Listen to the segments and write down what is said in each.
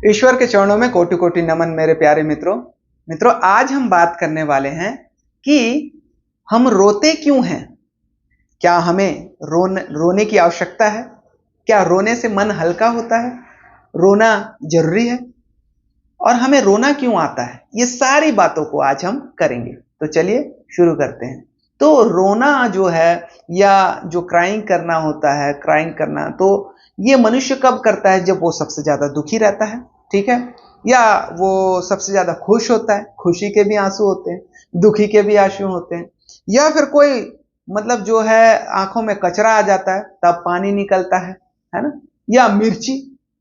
ईश्वर के चरणों में कोटि कोटि नमन मेरे प्यारे मित्रों। आज हम बात करने वाले हैं कि हम रोते क्यों हैं। क्या हमें रोने की आवश्यकता है? क्या रोने से मन हल्का होता है? रोना जरूरी है? और हमें रोना क्यों आता है? ये सारी बातों को आज हम करेंगे। तो चलिए शुरू करते हैं। तो रोना जो है या जो क्राइंग करना होता है, क्राइंग करना तो ये मनुष्य कब करता है? जब वो सबसे ज्यादा दुखी रहता है, ठीक है, या वो सबसे ज्यादा खुश होता है, खुशी के भी आंसू होते हैं, दुखी के भी आंसू होते हैं, या फिर कोई मतलब जो है आंखों में कचरा आ जाता है तब पानी निकलता है ना, या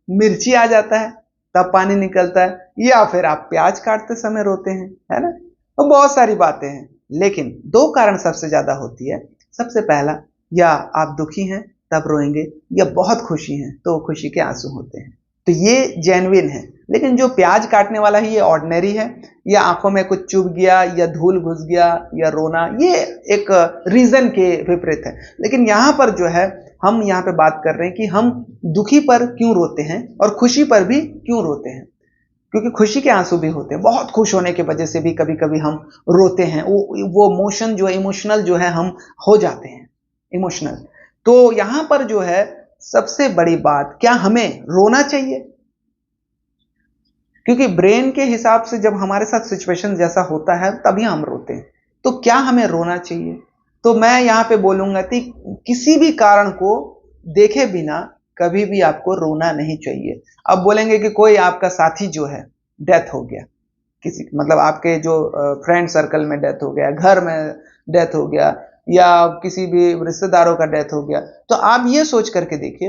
मिर्ची आ जाता है तब पानी निकलता है, या फिर आप प्याज काटते समय रोते हैं, है ना। तो बहुत सारी बातें हैं, लेकिन दो कारण सबसे ज्यादा होती है। सबसे पहला, या आप दुखी हैं तब रोएंगे, या बहुत खुशी हैं तो खुशी के आंसू होते हैं। तो ये जेन्युइन है। लेकिन जो प्याज काटने वाला है ये ऑर्डिनरी है, या आंखों में कुछ चुभ गया, या धूल घुस गया, या रोना, ये एक रीजन के विपरीत है। लेकिन यहां पर जो है हम यहाँ पे बात कर रहे हैं कि हम दुखी पर क्यों रोते हैं और खुशी पर भी क्यों रोते हैं। क्योंकि खुशी के आंसू भी होते हैं, बहुत खुश होने की वजह से भी कभी कभी हम रोते हैं। वो मोशन जो इमोशनल जो है हम हो जाते हैं इमोशनल। तो यहां पर जो है सबसे बड़ी बात, क्या हमें रोना चाहिए? क्योंकि ब्रेन के हिसाब से जब हमारे साथ सिचुएशन जैसा होता है तभी हम रोते हैं। तो क्या हमें रोना चाहिए? तो मैं यहां पे बोलूंगा कि किसी भी कारण को देखे बिना कभी भी आपको रोना नहीं चाहिए। अब बोलेंगे कि कोई आपका साथी जो है डेथ हो गया, किसी मतलब आपके जो फ्रेंड सर्कल में डेथ हो गया, घर में डेथ हो गया, या किसी भी रिश्तेदारों का डेथ हो गया, तो आप ये सोच करके देखिए,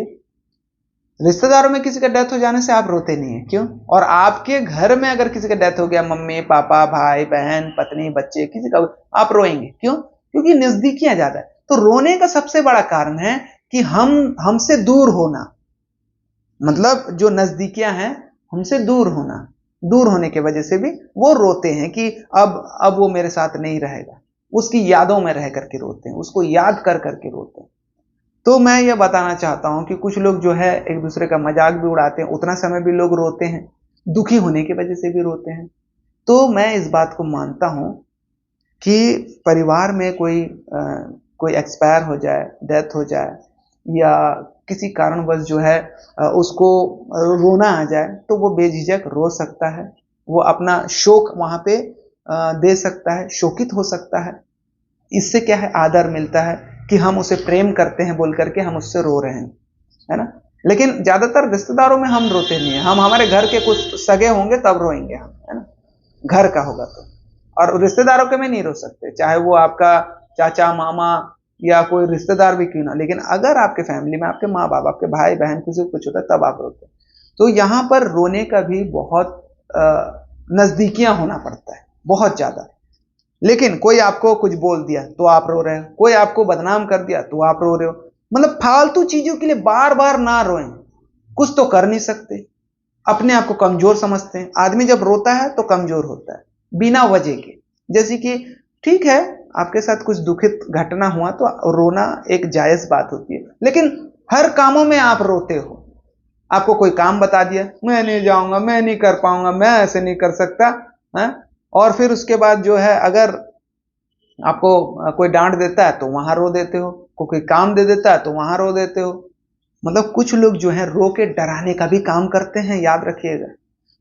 रिश्तेदारों में किसी का डेथ हो जाने से आप रोते नहीं है, क्यों? और आपके घर में अगर किसी का डेथ हो गया, मम्मी पापा भाई बहन पत्नी बच्चे, किसी का, आप रोएंगे क्यों? क्योंकि नजदीकियां ज्यादा है। तो रोने का सबसे बड़ा कारण है कि हमसे दूर होना, मतलब जो नजदीकियां हैं हमसे दूर होना, दूर होने की वजह से भी वो रोते हैं कि अब वो मेरे साथ नहीं रहेगा। उसकी यादों में रह करके रोते हैं, उसको याद कर करके रोते हैं। तो मैं ये बताना चाहता हूं कि कुछ लोग जो है एक दूसरे का मजाक भी उड़ाते हैं, उतना समय भी लोग रोते हैं, दुखी होने की वजह से भी रोते हैं। तो मैं इस बात को मानता हूं कि परिवार में कोई एक्सपायर हो जाए, डेथ हो जाए, या किसी कारणवश जो है उसको रोना आ जाए, तो वो बेझिझक रो सकता है। वो अपना शोक वहां पे दे सकता है, शोकित हो सकता है। इससे क्या है, आदर मिलता है कि हम उसे प्रेम करते हैं बोल करके हम उससे रो रहे हैं, है ना। लेकिन ज्यादातर रिश्तेदारों में हम रोते नहीं है। हम हमारे घर के कुछ सगे होंगे तब रोएंगे हम, है ना, घर का होगा तो। और रिश्तेदारों के में नहीं रो सकते, चाहे वो आपका चाचा मामा या कोई रिश्तेदार भी क्यों ना। लेकिन अगर आपके फैमिली में आपके माँ बाप, आपके भाई बहन, किसी को कुछ होता है तब आप रोते हैं। तो यहां पर रोने का भी बहुत नजदीकियां होना पड़ता है, बहुत ज्यादा। लेकिन कोई आपको कुछ बोल दिया तो आप रो रहे हो, कोई आपको बदनाम कर दिया तो आप रो रहे हो। मतलब फालतू चीजों के लिए बार बार ना रोएं। कुछ तो कर नहीं सकते, अपने आप को कमजोर समझते हैं। आदमी जब रोता है तो कमजोर होता है बिना वजह के। जैसे कि ठीक है, आपके साथ कुछ दुखित घटना हुआ तो रोना एक जायज बात होती है, लेकिन हर कामों में आप रोते हो। आपको कोई काम बता दिया, मैं नहीं जाऊंगा, मैं नहीं कर पाऊंगा, मैं ऐसे नहीं कर सकता, है? और फिर उसके बाद जो है अगर आपको कोई डांट देता है तो वहां रो देते हो, कोई काम दे देता है तो वहां रो देते हो। मतलब कुछ लोग जो है रो के डराने का भी काम करते हैं, याद रखिएगा।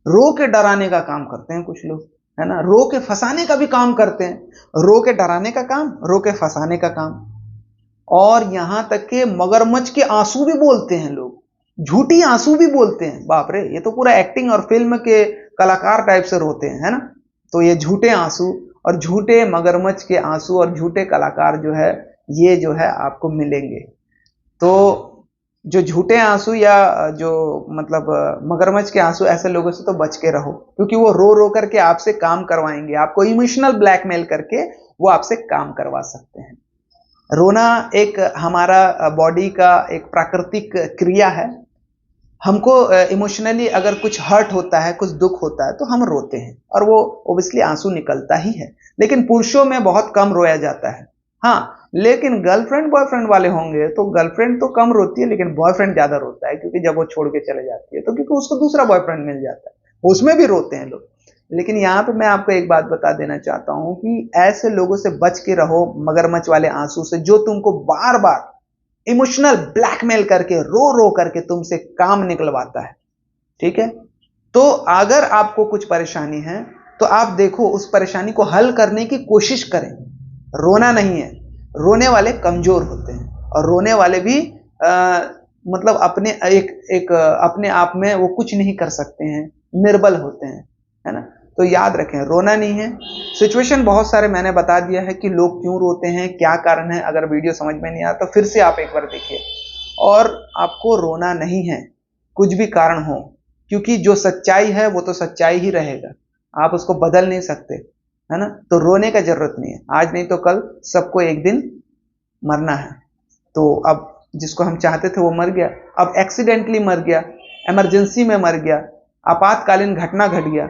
रो के डराने का काम करते हैं कुछ लोग, है ना। रो के फंसाने का भी काम करते हैं, रो के डराने का काम, रो के फंसाने का काम। और यहां तक के मगरमच्छ के आंसू भी बोलते हैं लोग, झूठी आंसू भी बोलते हैं। बाप रे, ये तो पूरा एक्टिंग और फिल्म के कलाकार टाइप से रोते हैं, है ना। तो ये झूठे आंसू और झूठे मगरमच्छ के आंसू और झूठे कलाकार जो है, ये जो है आपको मिलेंगे। तो जो झूठे आंसू या जो मतलब मगरमच्छ के आंसू, ऐसे लोगों से तो बच के रहो, क्योंकि वो रो रो करके आपसे काम करवाएंगे, आपको इमोशनल ब्लैकमेल करके वो आपसे काम करवा सकते हैं। रोना एक हमारा बॉडी का एक प्राकृतिक क्रिया है। हमको इमोशनली अगर कुछ हर्ट होता है, कुछ दुख होता है तो हम रोते हैं, और वो ओब्वियसली आंसू निकलता ही है। लेकिन पुरुषों में बहुत कम रोया जाता है, हाँ, लेकिन गर्लफ्रेंड बॉयफ्रेंड वाले होंगे तो गर्लफ्रेंड तो कम रोती है लेकिन बॉयफ्रेंड ज्यादा रोता है, क्योंकि जब वो छोड़ के चले जाती है तो क्योंकि उसको दूसरा बॉयफ्रेंड मिल जाता है, उसमें भी रोते हैं लोग। लेकिन यहाँ पे मैं आपको एक बात बता देना चाहता हूँ कि ऐसे लोगों से बच के रहो, मगरमच्छ वाले आंसू से, जो तुमको बार बार इमोशनल ब्लैकमेल करके रो रो करके तुमसे काम निकलवाता है। ठीक है, तो अगर आपको कुछ परेशानी है तो आप देखो उस परेशानी को हल करने की कोशिश करें, रोना नहीं है। रोने वाले कमजोर होते हैं और रोने वाले भी मतलब अपने अपने आप में वो कुछ नहीं कर सकते हैं, निर्बल होते हैं, है ना। तो याद रखें, रोना नहीं है। सिचुएशन बहुत सारे मैंने बता दिया है कि लोग क्यों रोते हैं, क्या कारण है। अगर वीडियो समझ में नहीं आया तो फिर से आप एक बार देखिए। और आपको रोना नहीं है, कुछ भी कारण हो, क्योंकि जो सच्चाई है वो तो सच्चाई ही रहेगा, आप उसको बदल नहीं सकते, है ना। तो रोने का जरूरत नहीं है, आज नहीं तो कल सबको एक दिन मरना है। तो अब जिसको हम चाहते थे वो मर गया, अब एक्सीडेंटली मर गया, इमरजेंसी में मर गया, आपातकालीन घटना घट गया,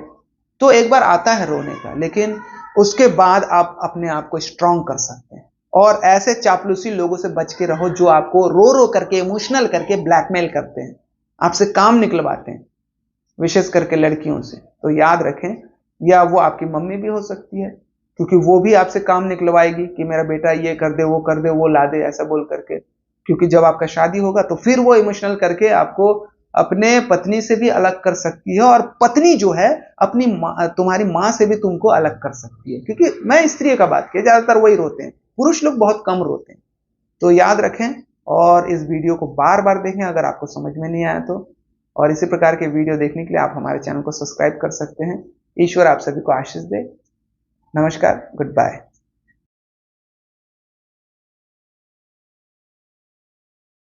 तो एक बार आता है रोने का, लेकिन उसके बाद आप अपने आप को स्ट्रांग कर सकते हैं। और ऐसे चापलूसी लोगों से बच के रहो जो आपको रो रो करके, इमोशनल करके ब्लैकमेल करते हैं, आपसे काम निकलवाते हैं, विशेष करके लड़कियों से। तो याद रखें, या वो आपकी मम्मी भी हो सकती है, क्योंकि वो भी आपसे काम निकलवाएगी कि मेरा बेटा ये कर दे, वो कर दे, वो ला दे, ऐसा बोल करके। क्योंकि जब आपका शादी होगा तो फिर वो इमोशनल करके आपको अपने पत्नी से भी अलग कर सकती है, और पत्नी जो है अपनी तुम्हारी माँ से भी तुमको अलग कर सकती है। क्योंकि मैं स्त्री का बात किया, ज्यादातर वही रोते हैं, पुरुष लोग बहुत कम रोते हैं। तो याद रखें और इस वीडियो को बार बार देखें अगर आपको समझ में नहीं आया तो। और इसी प्रकार के वीडियो देखने के लिए आप हमारे चैनल को सब्सक्राइब कर सकते हैं। ईश्वर आप सभी को आशीष दे। नमस्कार, गुड बाय।